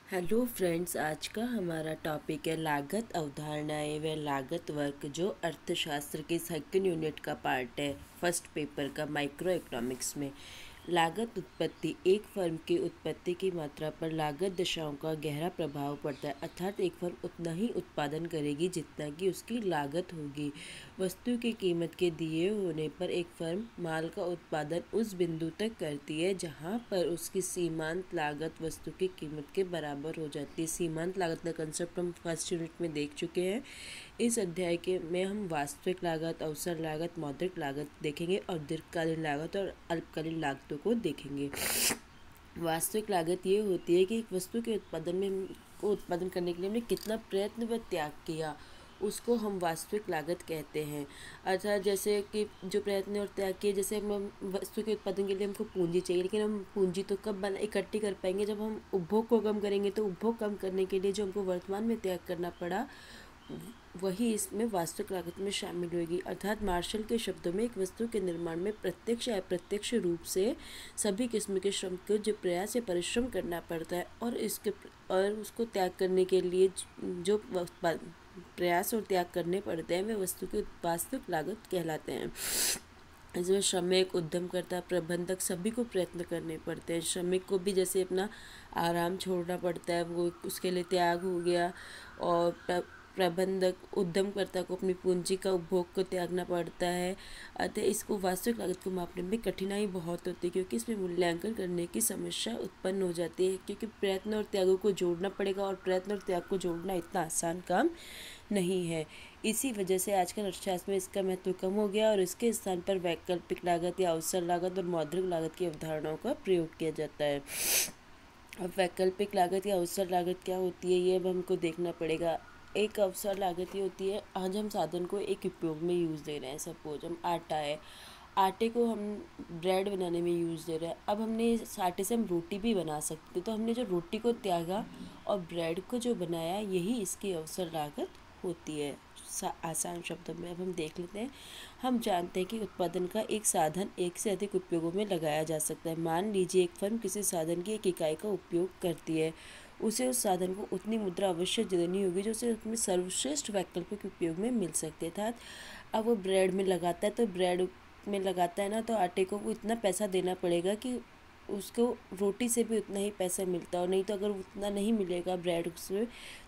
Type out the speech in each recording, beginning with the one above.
Hello friends, आज का हमारा टॉपिक है लागत अवधारणाएं व लागत वर्क, जो अर्थशास्त्र के सेकंड यूनिट का पार्ट है फर्स्ट पेपर का माइक्रो इकोनॉमिक्स में। लागत उत्पत्ति एक फर्म की उत्पत्ति की मात्रा पर लागत दशाओं का गहरा प्रभाव पड़ता है। अर्थात एक फर्म उतना ही उत्पादन करेगी जितना कि उसकी लागत होगी। वस्तु की कीमत के दिए होने पर एक फर्म माल का उत्पादन उस बिंदु तक करती है जहां पर उसकी सीमांत लागत वस्तु की कीमत के बराबर हो जाती है। सीमांत लागत का कंसेप्ट हम फर्स्ट यूनिट में देख चुके हैं। इस अध्याय के में हम वास्तविक लागत, अवसर लागत, मौद्रिक लागत देखेंगे और दीर्घकालीन लागत और अल्पकालीन लागतों को देखेंगे। वास्तविक लागत ये होती है कि एक वस्तु के उत्पादन करने के लिए हमने कितना प्रयत्न व त्याग किया, उसको हम वास्तविक लागत कहते हैं। अर्थात जैसे कि जो प्रयत्न और त्याग किए, जैसे हम वस्तु के उत्पादन के लिए हमको पूंजी चाहिए, लेकिन हम पूंजी तो कब इकट्ठी कर पाएंगे जब हम उपभोग को कम करेंगे। तो उपभोग कम करने के लिए जो हमको वर्तमान में त्याग करना पड़ा, वही इसमें वास्तविक लागत में शामिल होगी। अर्थात मार्शल के शब्दों में एक वस्तु के निर्माण में प्रत्यक्ष या अप्रत्यक्ष रूप से सभी किस्म के श्रम को जो प्रयास या परिश्रम करना पड़ता है, और उसको त्याग करने के लिए जो प्रयास और त्याग करने पड़ते हैं, वे वस्तु की वास्तविक लागत कहलाते हैं। इसमें श्रमिक, उद्यमकर्ता, प्रबंधक सभी को प्रयत्न करने पड़ते हैं। श्रमिक को भी जैसे अपना आराम छोड़ना पड़ता है, वो उसके लिए त्याग हो गया। और प्रबंधक, उद्यमकर्ता को अपनी पूंजी का उपभोग को त्यागना पड़ता है। अतः इसको वास्तविक लागत को मापने में कठिनाई बहुत होती है, क्योंकि इसमें मूल्यांकन करने की समस्या उत्पन्न हो जाती है, क्योंकि प्रयत्न और त्यागों को जोड़ना पड़ेगा, और प्रयत्न और त्याग को जोड़ना इतना आसान काम नहीं है। इसी वजह से आजकल अर्थशास्त्र में इसका महत्व कम हो गया और इसके स्थान पर वैकल्पिक लागत या अवसर लागत और मौद्रिक लागत की अवधारणाओं का प्रयोग किया जाता है। अब वैकल्पिक लागत या अवसर लागत क्या होती है, ये अब हमको देखना पड़ेगा। एक अवसर लागत ये होती है, आज हम साधन को एक उपयोग में यूज़ दे रहे हैं। सपोज हम आटा है, आटे को हम ब्रेड बनाने में यूज़ दे रहे हैं। अब हमने इस आटे से हम रोटी भी बना सकते, तो हमने जो रोटी को त्यागा और ब्रेड को जो बनाया, यही इसकी अवसर लागत होती है। आसान शब्दों में अब हम देख लेते हैं। हम जानते हैं कि उत्पादन का एक साधन एक से अधिक उपयोगों में लगाया जा सकता है। मान लीजिए एक फर्म किसी साधन की एक इकाई का उपयोग करती है, उसे उस साधन को उतनी मुद्रा अवश्य देनी होगी जो उसे अपने सर्वश्रेष्ठ वैकल्पिक उपयोग में मिल सकते है। अर्थात अब वो ब्रेड में लगाता है, तो ब्रेड में लगाता है ना, तो आटे को वो इतना पैसा देना पड़ेगा कि उसको रोटी से भी उतना ही पैसा मिलता हो। नहीं तो अगर उतना नहीं मिलेगा ब्रेड से,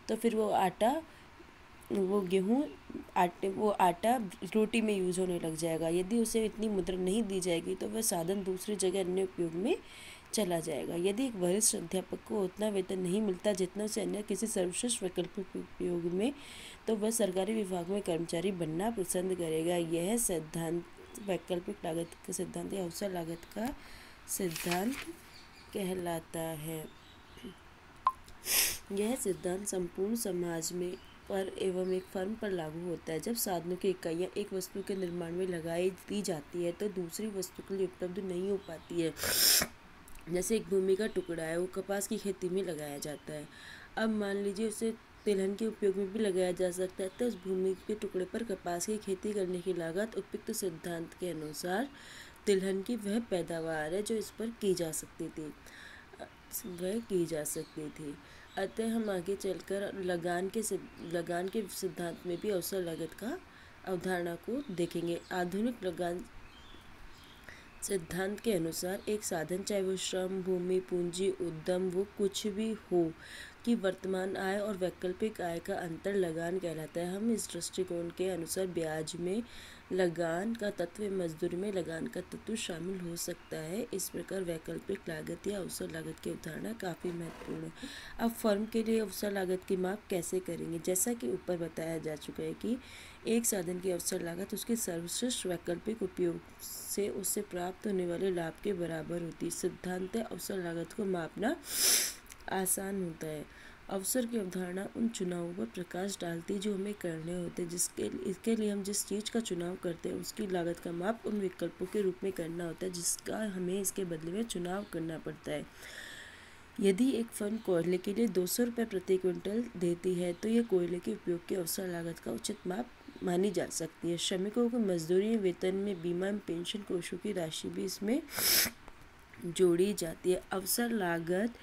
तो फिर वो आटा रोटी में यूज़ होने लग जाएगा। यदि उसे इतनी मुद्रा नहीं दी जाएगी तो वह साधन दूसरी जगह अन्य उपयोग में चला जाएगा। यदि एक वरिष्ठ अध्यापक को उतना वेतन नहीं मिलता जितना उसे अन्य किसी सर्वश्रेष्ठ वैकल्पिक उपयोग में, तो वह सरकारी विभाग में कर्मचारी बनना पसंद करेगा। यह सिद्धांत वैकल्पिक लागत का सिद्धांत या अवसर लागत का सिद्धांत कहलाता है। यह सिद्धांत संपूर्ण समाज में पर एवं एक फर्म पर लागू होता है। जब साधनों की इकाइयाँ एक वस्तु के निर्माण में लगाई दी जाती है, तो दूसरी वस्तु के लिए उपलब्ध नहीं हो पाती है। जैसे एक भूमि का टुकड़ा है, वो कपास की खेती में लगाया जाता है। अब मान लीजिए उसे तिलहन के उपयोग में भी लगाया जा सकता है, तो उस भूमि के टुकड़े पर कपास की खेती करने की लागत उपयुक्त सिद्धांत के अनुसार तिलहन की वह पैदावार है जो इस पर की जा सकती थी। अतः हम आगे चलकर लगान के सिद्धांत में भी अवसर लागत का अवधारणा को देखेंगे। आधुनिक लगान सिद्धांत के अनुसार एक साधन, चाहे वो श्रम, भूमि, पूंजी, उद्यम, वो कुछ भी हो, कि वर्तमान आय और वैकल्पिक आय का अंतर लगान कहलाता है। हम इस दृष्टिकोण के अनुसार ब्याज में लगान का तत्व, मजदूरी में लगान का तत्व शामिल हो सकता है। इस प्रकार वैकल्पिक लागत या अवसर लागत की अवधारणा काफ़ी महत्वपूर्ण है। अब फर्म के लिए अवसर लागत की माप कैसे करेंगे? जैसा कि ऊपर बताया जा चुका है कि एक साधन की अवसर लागत उसके सर्वश्रेष्ठ वैकल्पिक उपयोग से उससे प्राप्त होने वाले लाभ के बराबर होती है। सिद्धांत अवसर लागत को मापना आसान होता है। अवसर की अवधारणा उन चुनावों पर प्रकाश डालती है जो हमें करने होते हैं। इसके लिए हम जिस चीज़ का चुनाव करते हैं उसकी लागत का माप उन विकल्पों के रूप में करना होता है जिसका हमें इसके बदले में चुनाव करना पड़ता है। यदि एक फर्म कोयले के लिए 200 रुपये प्रति क्विंटल देती है, तो यह कोयले के उपयोग की अवसर लागत का उचित माप मानी जा सकती है। श्रमिकों को मजदूरी, वेतन में बीमा, पेंशन कोषों की राशि भी इसमें जोड़ी जाती है। अवसर लागत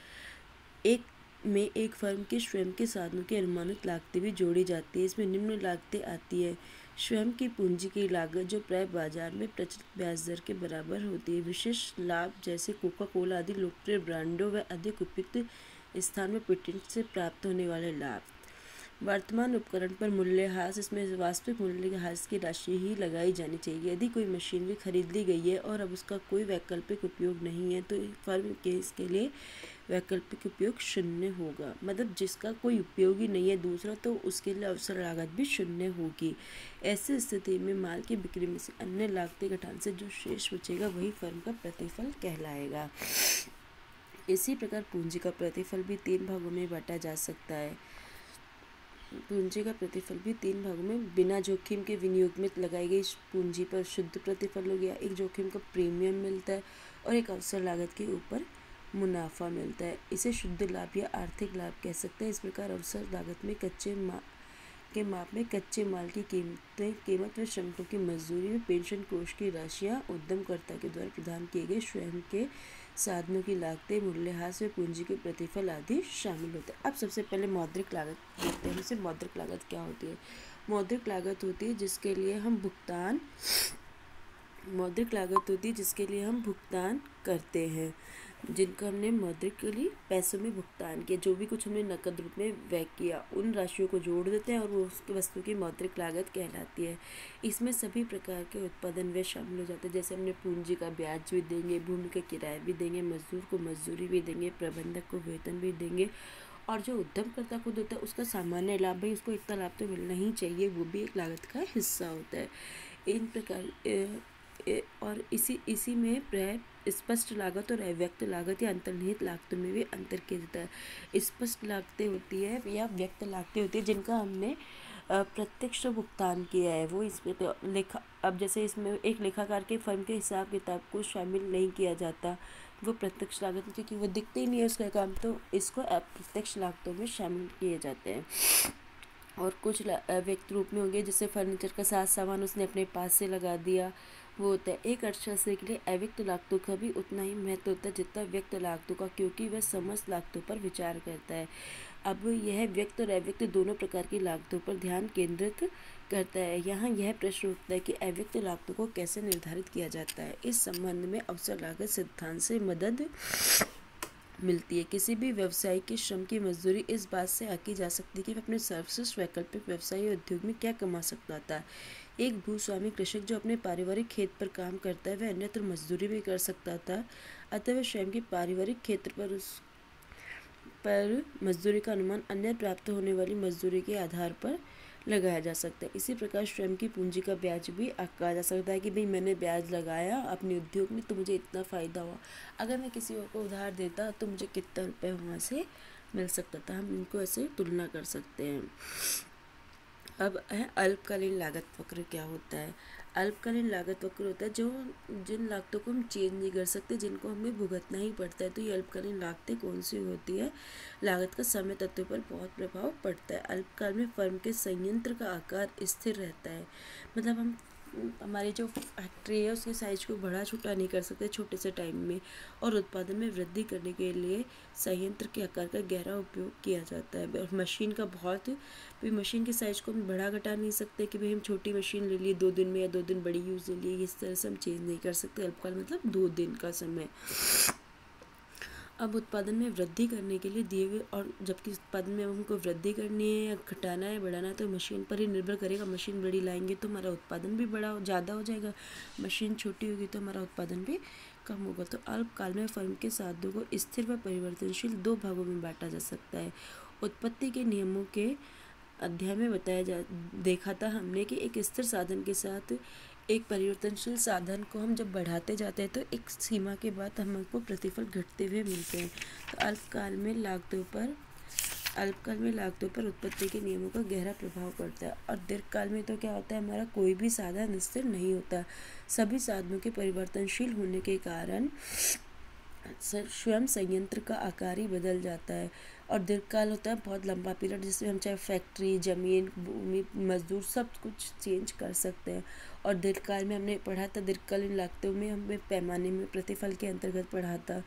एक में एक फर्म के स्वयं के साधनों की अनुमानित लागतें भी जोड़ी जाती है। इसमें निम्न लागतें आती है। स्वयं की पूंजी की लागत जो प्राय बाजार में प्रचलित ब्याज दर के बराबर होती है। विशेष लाभ जैसे कोका कोला आदि लोकप्रिय ब्रांडों व अधिक उपयुक्त स्थान में पेटेंट से प्राप्त होने वाले लाभ। वर्तमान उपकरण पर मूल्यह्रास, इसमें वास्तविक मूल्यह्रास की राशि ही लगाई जानी चाहिए। यदि कोई मशीनरी खरीद ली गई है और अब उसका कोई वैकल्पिक उपयोग नहीं है तो फर्म के इसके लिए वैकल्पिक उपयोग शून्य होगा। मतलब जिसका कोई उपयोग ही नहीं है दूसरा, तो उसके लिए अवसर लागत भी शून्य होगी। ऐसी स्थिति में माल की बिक्री में से अन्य लागतें घटाने से जो शेष बचेगा वही फर्म का प्रतिफल कहलाएगा। इसी प्रकार पूंजी का प्रतिफल भी 3 भागों में बांटा जा सकता है। पूंजी का प्रतिफल भी 3 भागों में बिना जोखिम के विनियोग में लगाई गई पूंजी पर शुद्ध प्रतिफल हो गया, एक जोखिम का प्रीमियम मिलता है और एक अवसर लागत के ऊपर मुनाफा मिलता है। इसे शुद्ध लाभ या आर्थिक लाभ कह सकते हैं। इस प्रकार अवसर लागत में के माप में कच्चे माल की कीमत व श्रमिकों की मजदूरी में पेंशन कोष की राशियाँ, उद्यमकर्ता के द्वारा प्रदान किए गए स्वयं के साधनों की लागतें, मूल्यह्रास व पूंजी के प्रतिफल आदि शामिल होते हैं। अब सबसे पहले मौद्रिक लागत देखते हैं। जैसे मौद्रिक लागत क्या होती है? मौद्रिक लागत होती है जिसके लिए हम भुगतान करते हैं, जिनका हमने मौद्रिकली पैसों में भुगतान किया, जो भी कुछ हमने नकद रूप में व्यय किया उन राशियों को जोड़ देते हैं और वो उसकी वस्तु की मौद्रिक लागत कहलाती है। इसमें सभी प्रकार के उत्पादन व्यय शामिल हो जाते हैं। जैसे हमने पूंजी का ब्याज भी देंगे, भूमि का किराया भी देंगे, मजदूर को मजदूरी भी देंगे, प्रबंधक को वेतन भी देंगे, और जो उद्यमकर्ता खुद होता है उसका सामान्य लाभ, भाई उसको इतना लाभ तो मिलना ही चाहिए, वो भी एक लागत का हिस्सा होता है। इन प्रकार और इसी में प्राय स्पष्ट लागत और अव्यक्त लागत या अंतर्निहित लागतों में भी अंतर किया जाता है। स्पष्ट लागतें होती है या व्यक्त लागतें होती है जिनका हमने प्रत्यक्ष भुगतान किया है, वो इसमें तो अब जैसे इसमें एक लेखाकार के फर्म के हिसाब किताब को शामिल नहीं किया जाता, वो प्रत्यक्ष लागत में, क्योंकि वो दिखते ही नहीं है उसका काम, तो इसको अप्रत्यक्ष लागतों में शामिल किए जाते हैं। और कुछ व्यक्त रूप में होंगे, जैसे फर्नीचर का साथ सामान उसने अपने पास से लगा दिया, वो होता है। एक अर्थशास्त्री के लिए अव्यक्त लागतों का भी उतना ही महत्व होता है जितना व्यक्त लागतों का, क्योंकि वह समस्त लागतों पर विचार करता है। अब यह व्यक्त और अव्यक्त दोनों प्रकार की लागतों पर ध्यान केंद्रित करता है। यहाँ यह प्रश्न उठता है कि अव्यक्त लागतों को कैसे निर्धारित किया जाता है। इस संबंध में अवसर लागत सिद्धांत से मदद मिलती है। किसी भी व्यवसायी के श्रम की मजदूरी इस बात से आकी जा सकती है कि वह अपने सर्वश्रेष्ठ वैकल्पिक व्यवसाय या उद्योग में क्या कमा सकता था। एक भूस्वामी कृषक जो अपने पारिवारिक खेत पर काम करता है वह अन्यत्र मजदूरी भी कर सकता था, अतः वह स्वयं के पारिवारिक क्षेत्र पर मजदूरी का अनुमान अन्य प्राप्त होने वाली मजदूरी के आधार पर लगाया जा सकता है। इसी प्रकार स्वयं की पूंजी का ब्याज भी कहा जा सकता है कि भाई मैंने ब्याज लगाया अपने उद्योग में तो मुझे इतना फ़ायदा हुआ, अगर मैं किसी और को उधार देता तो मुझे कितना रुपये वहाँ से मिल सकता था। हम इनको ऐसे तुलना कर सकते हैं। अब है अल्पकालीन लागत वक्र क्या होता है? अल्पकालीन लागत वक्र होता है जो जिन लागतों को हम चेंज नहीं कर सकते, जिनको हमें भुगतना ही पड़ता है। तो ये अल्पकालीन लागतें कौन सी होती है? लागत का समय तत्व पर बहुत प्रभाव पड़ता है। अल्पकाल में फर्म के संयंत्र का आकार स्थिर रहता है, मतलब हमारी जो फैक्ट्री है उसके साइज को बड़ा छोटा नहीं कर सकते छोटे से टाइम में, और उत्पादन में वृद्धि करने के लिए संयंत्र के आकार का गहरा उपयोग किया जाता है। और मशीन के साइज को हम बढ़ा घटा नहीं सकते कि भाई हम छोटी मशीन ले लिए 2 दिन में या 2 दिन बड़ी यूज़ ले लिए, इस तरह से हम चेंज नहीं कर सकते। अल्पकाल मतलब 2 दिन का समय। अब उत्पादन में वृद्धि करने के लिए दिए हुए, और जबकि उत्पादन में हमको वृद्धि करनी है या घटाना है बढ़ाना है तो मशीन पर ही निर्भर करेगा। मशीन बड़ी लाएंगे तो हमारा उत्पादन भी ज़्यादा हो जाएगा, मशीन छोटी होगी तो हमारा उत्पादन भी कम होगा। तो अल्पकाल में फर्म के साधनों को स्थिर व परिवर्तनशील 2 भागों में बांटा जा सकता है। उत्पत्ति के नियमों के अध्याय में देखा था हमने कि एक स्थिर साधन के साथ एक परिवर्तनशील साधन को हम जब बढ़ाते जाते हैं तो एक सीमा के बाद हमको प्रतिफल घटते हुए मिलते हैं। तो अल्पकाल में लागतों पर उत्पत्ति के नियमों का गहरा प्रभाव पड़ता है। और दीर्घकाल में तो क्या होता है, हमारा कोई भी साधन स्थिर नहीं होता, सभी साधनों के परिवर्तनशील होने के कारण स्वयं संयंत्र का आकार ही बदल जाता है। और दीर्घकाल होता है बहुत लंबा पीरियड, जिसमें हम चाहे फैक्ट्री, ज़मीन, भूमि, मजदूर सब कुछ चेंज कर सकते हैं। और दीर्घकाल में हमने पढ़ा था, दीर्घकालीन लागतों में हमें पैमाने में प्रतिफल के अंतर्गत पढ़ा था।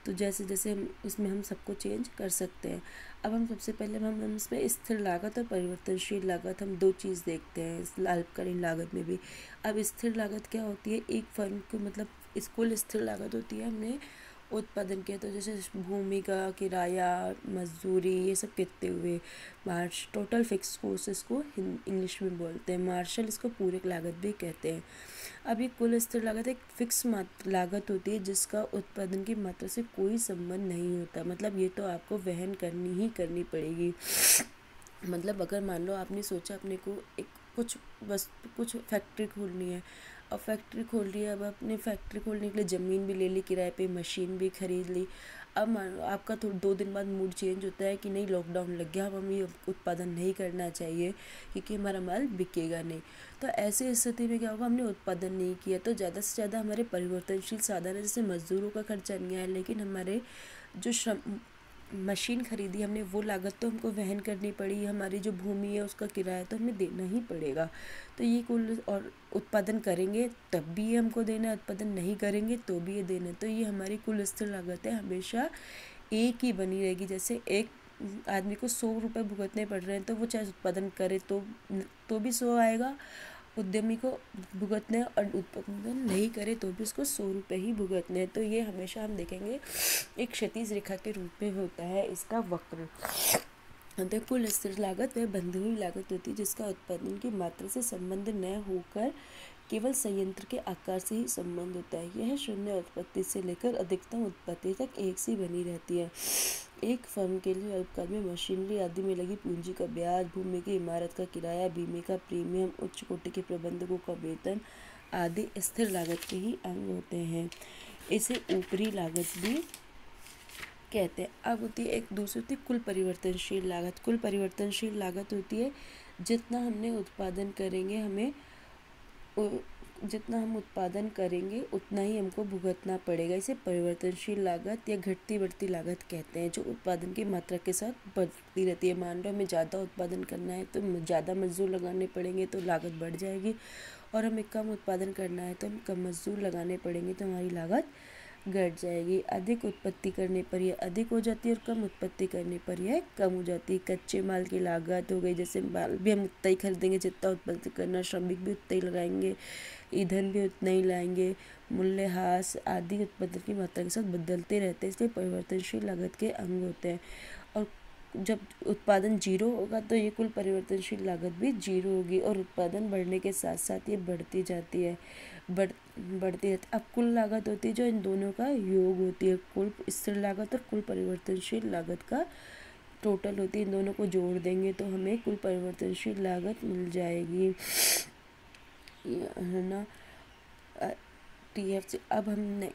तो जैसे जैसे हम सबको चेंज कर सकते हैं। अब हम सबसे पहले हम इसमें स्थिर लागत और परिवर्तनशील लागत हम दो चीज़ देखते हैं इस अल्पकालीन लागत में भी। अब स्थिर लागत क्या होती है, एक फर्म को मतलब कुल स्थिर लागत होती है हमने उत्पादन किया, तो जैसे भूमि का किराया, मजदूरी, ये सब कितने हुए, मार्श टोटल फिक्स कॉस्ट इसको इंग्लिश में बोलते हैं, मार्शल इसको पूरक लागत भी कहते हैं। अब ये कुल स्थिर लागत एक फिक्स लागत होती है जिसका उत्पादन की मात्रा से कोई संबंध नहीं होता, मतलब ये तो आपको वहन करनी ही करनी पड़ेगी। मतलब अगर मान लो आपने सोचा अपने को एक कुछ फैक्ट्री खोलनी है, अब फैक्ट्री खोल रही है, अब अपने फैक्ट्री खोलने के लिए ज़मीन भी ले ली किराए पे, मशीन भी खरीद ली। अब मान लो आपका 2 दिन बाद मूड चेंज होता है कि नहीं लॉकडाउन लग गया, अब हमें ये उत्पादन नहीं करना चाहिए क्योंकि हमारा माल बिकेगा नहीं। तो ऐसी स्थिति में क्या होगा, हमने उत्पादन नहीं किया तो ज़्यादा से ज़्यादा हमारे परिवर्तनशील साधन है, जैसे मजदूरों का खर्चा नहीं आया, लेकिन हमारे जो श्रम मशीन खरीदी हमने वो लागत तो हमको वहन करनी पड़ी, हमारी जो भूमि है उसका किराया तो हमें देना ही पड़ेगा। तो ये कुल, और उत्पादन करेंगे तब भी ये हमको देना है, उत्पादन नहीं करेंगे तो भी ये देना है। तो ये हमारी कुल स्थिर लागत है, हमेशा एक ही बनी रहेगी। जैसे एक आदमी को 100 रुपये भुगतने पड़ रहे हैं तो वो चाहे उत्पादन करे तो भी 100 आएगा, उद्यमी को भुगतने और उत्पादन नहीं करे तो भी उसको 100 रुपये ही भुगतने हैं। तो ये हमेशा हम देखेंगे एक क्षैतिज रेखा के रूप में होता है इसका वक्र। तो कुल स्थिर लागत वह बंधी हुई लागत होती है जिसका उत्पादन की मात्रा से संबंध न होकर केवल संयंत्र के आकार से ही संबंध होता है। यह शून्य उत्पत्ति से लेकर अधिकतम उत्पत्ति तक एक सी बनी रहती है। एक फर्म के लिए अल्पकाल में मशीनरी आदि में लगी पूंजी का ब्याज, भूमि की इमारत का किराया, बीमे का प्रीमियम, उच्च कोटि के प्रबंधकों का वेतन आदि स्थिर लागत के ही अंग होते हैं। इसे ऊपरी लागत भी कहते हैं। अब होती है एक दूसरी होती है कुल परिवर्तनशील लागत। कुल परिवर्तनशील लागत होती है जितना हम उत्पादन करेंगे उतना ही हमको भुगतना पड़ेगा। इसे परिवर्तनशील लागत या घटती बढ़ती लागत कहते हैं, जो उत्पादन की मात्रा के साथ बढ़ती रहती है। मान लो हमें ज़्यादा उत्पादन करना है तो ज़्यादा मजदूर लगाने पड़ेंगे तो लागत बढ़ जाएगी, और हमें कम उत्पादन करना है तो हम कम मजदूर लगाने पड़ेंगे तो हमारी लागत घट जाएगी। अधिक उत्पत्ति करने पर यह अधिक हो जाती है और कम उत्पत्ति करने पर यह कम हो जाती है। कच्चे माल की लागत हो गई, जैसे माल भी हम उतना ही खरीदेंगे जितना उत्पत्ति करना, श्रमिक भी उतना ही लगाएंगे, ईंधन भी उतना ही लाएंगे, मूल्यह्रास आदि उत्पादन की मात्रा के साथ बदलते रहते हैं, इसलिए परिवर्तनशील लागत के अंग होते हैं। और जब उत्पादन जीरो होगा तो ये कुल परिवर्तनशील लागत भी जीरो होगी, और उत्पादन बढ़ने के साथ साथ ये बढ़ती जाती है, बढ़ती रहती है। अब कुल लागत होती है जो इन दोनों का योग होती है, कुल स्थिर लागत और कुल परिवर्तनशील लागत का टोटल होती है। इन दोनों को जोड़ देंगे तो हमें कुल परिवर्तनशील लागत मिल जाएगी, है ना, TF से। अब हम